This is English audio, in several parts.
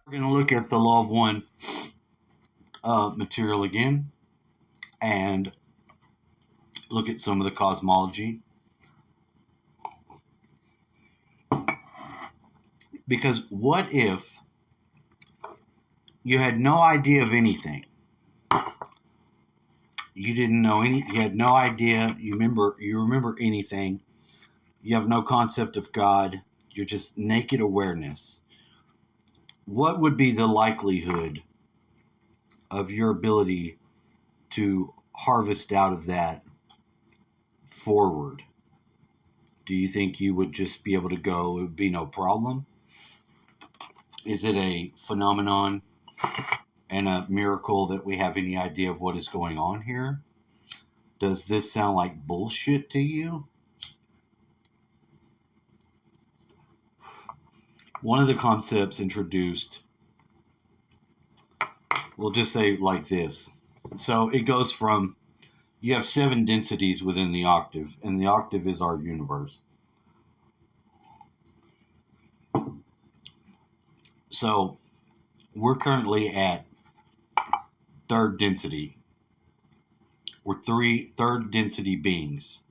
We're going to look at the Law of One material again and look at some of the cosmology. Because what if you had no idea of anything? You didn't know you had no idea, you remember anything. You have no concept of God. You're just naked awareness. What would be the likelihood of your ability to harvest out of that forward? Do you think you would just be able to go, it would be no problem? Is it a phenomenon and a miracle that we have any idea of what is going on here? Does this sound like bullshit to you? One of the concepts introduced, we'll just say like this. So it goes from, you have 7 densities within the octave, and the octave is our universe. So we're currently at 3rd density. We're 3rd density beings.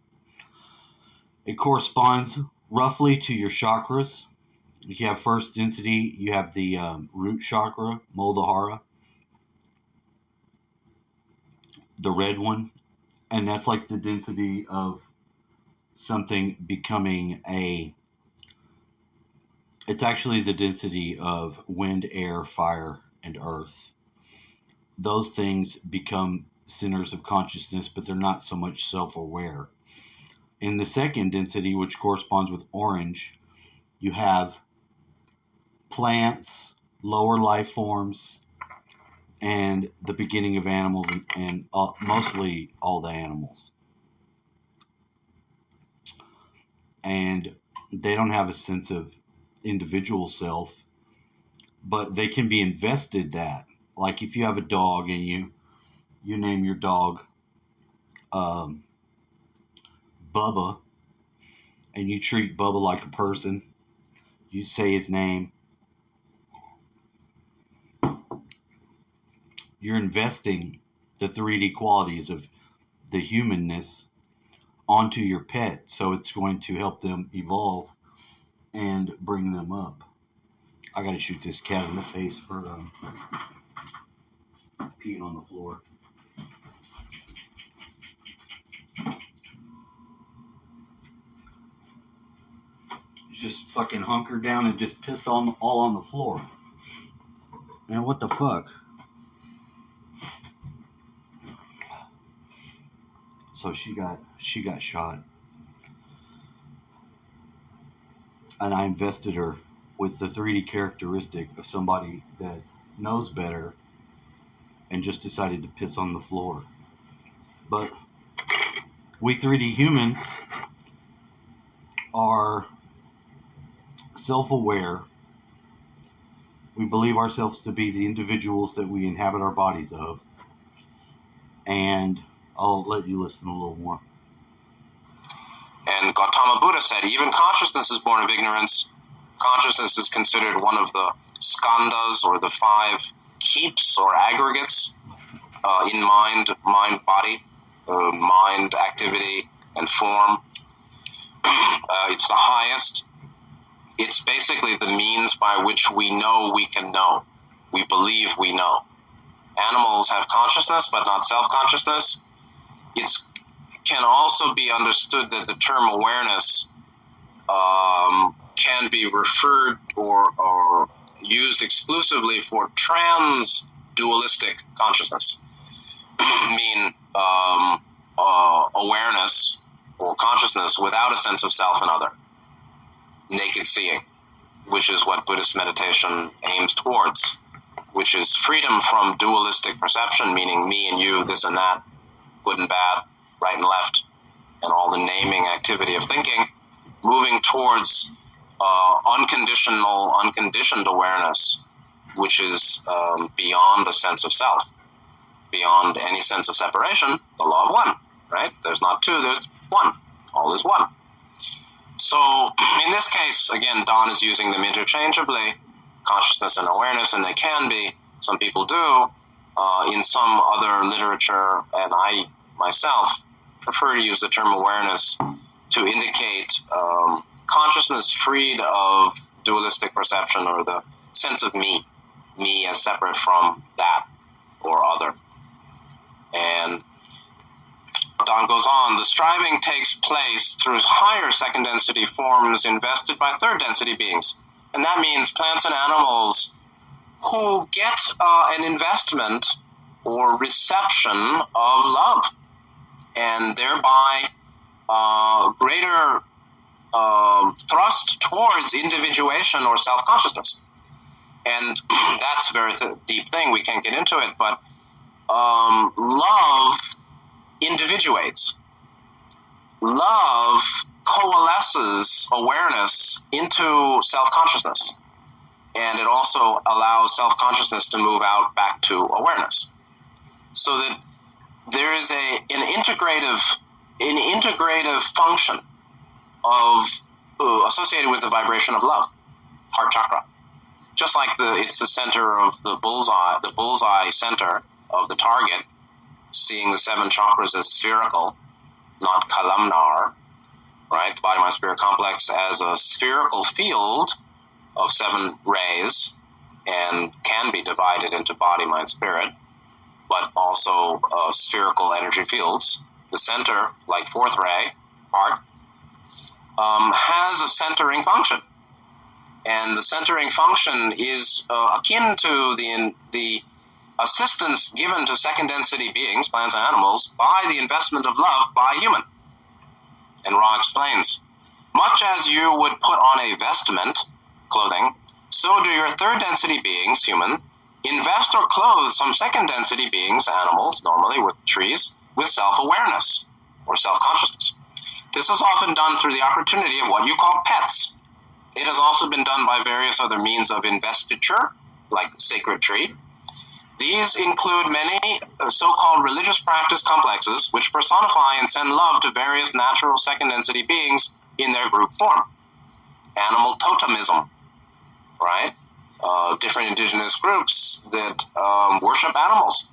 It corresponds roughly to your chakras. You have 1st density, you have the root chakra, Muladhara, the red one, and that's like the density of something becoming it's actually the density of wind, air, fire, and earth. Those things become centers of consciousness, but they're not so much self-aware. In the 2nd density, which corresponds with orange, you have plants, lower life forms, and the beginning of animals, and mostly all the animals. And they don't have a sense of individual self, but they can be invested that. Like if you have a dog and you name your dog Bubba, and you treat Bubba like a person, you say his name, you're investing the 3D qualities of the humanness onto your pet, so it's going to help them evolve and bring them up. I gotta shoot this cat in the face for peeing on the floor. Just fucking hunkered down and just pissed all on the floor. Man, what the fuck? So she got shot, and I invested her with the 3D characteristic of somebody that knows better and just decided to piss on the floor. But we 3D humans are self-aware. We believe ourselves to be the individuals that we inhabit our bodies of. And I'll let you listen a little more. And Gautama Buddha said, even consciousness is born of ignorance. Consciousness is considered one of the skandhas, or the 5 keeps or aggregates in mind, body, mind, activity, and form. It's the highest. It's basically the means by which we know we can know. We believe we know. Animals have consciousness, but not self-consciousness. It can also be understood that the term awareness can be referred or used exclusively for trans-dualistic consciousness. Mean awareness or consciousness without a sense of self and other. Naked seeing, which is what Buddhist meditation aims towards, which is freedom from dualistic perception, meaning me and you, this and that, good and bad, right and left, and all the naming activity of thinking, moving towards unconditioned awareness, which is beyond a sense of self, beyond any sense of separation, the law of one, right? There's not 2, there's 1. All is 1. So, in this case, again, Don is using them interchangeably. consciousness and awareness, and they can be. Some people do. In some other literature, and I myself prefer to use the term awareness to indicate consciousness freed of dualistic perception or the sense of me as separate from that or other. And Don goes on, the striving takes place through higher second density forms invested by third density beings. And that means plants and animals who get an investment or reception of love, and thereby greater thrust towards individuation or self-consciousness. And that's a very deep thing. We can't get into it, but love individuates. Love coalesces awareness into self-consciousness. And it also allows self-consciousness to move out back to awareness. So that there is an integrative function of associated with the vibration of love, heart chakra. Just like it's the center of the bullseye center of the target, seeing the 7 chakras as spherical, not columnar, right? The body, mind, spirit complex as a spherical field of 7 rays, and can be divided into body, mind, spirit, but also spherical energy fields. The center, like 4th ray, heart, has a centering function. And the centering function is akin to the assistance given to second density beings, plants and animals, by the investment of love by human. And Ra explains, much as you would put on a vestment, clothing, so do your third density beings, human, invest or clothe some second density beings, animals, normally with trees, with self-awareness or self-consciousness. This is often done through the opportunity of what you call pets. It has also been done by various other means of investiture, like sacred tree. These include many so-called religious practice complexes which personify and send love to various natural second density beings in their group form. Animal totemism, right? Different indigenous groups that worship animals.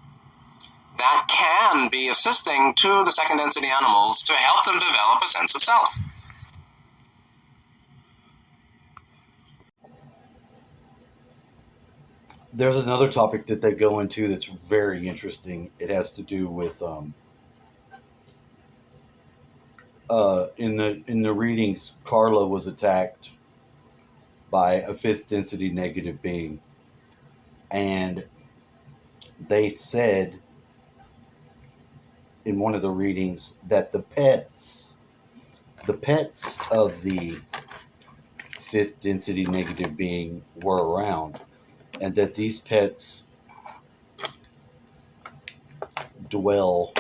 That can be assisting to the second density animals to help them develop a sense of self. There's another topic that they go into that's very interesting. It has to do with in the readings, Carla was attacked by a 5th density negative being, and they said in one of the readings that the pets of the 5th density negative being were around, and that these pets dwell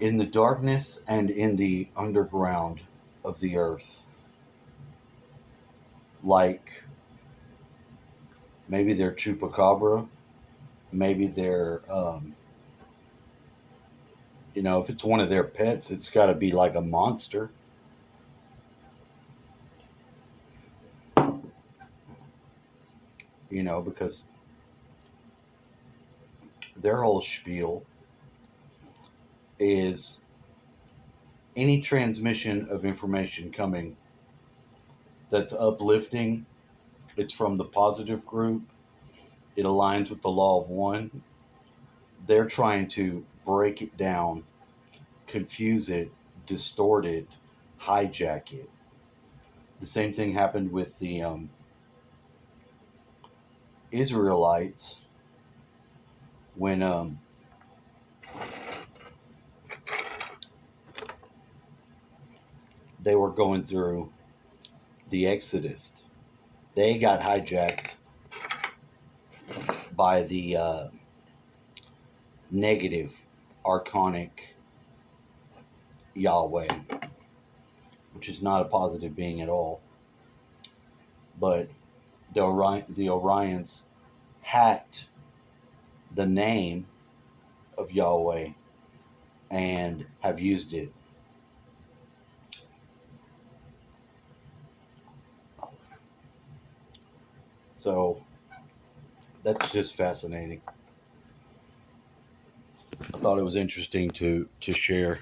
in the darkness and in the underground of the earth. Like, maybe they're chupacabra, maybe they're, if it's one of their pets, it's got to be like a monster. Because their whole spiel is any transmission of information coming that's uplifting, it's from the positive group, it aligns with the law of one. They're trying to break it down, confuse it, distort it, hijack it. The same thing happened with the Israelites when they were going through the Exodus. They got hijacked by the negative archonic Yahweh, which is not a positive being at all. But the Orions hacked the name of Yahweh and have used it. So that's just fascinating. I thought it was interesting to share.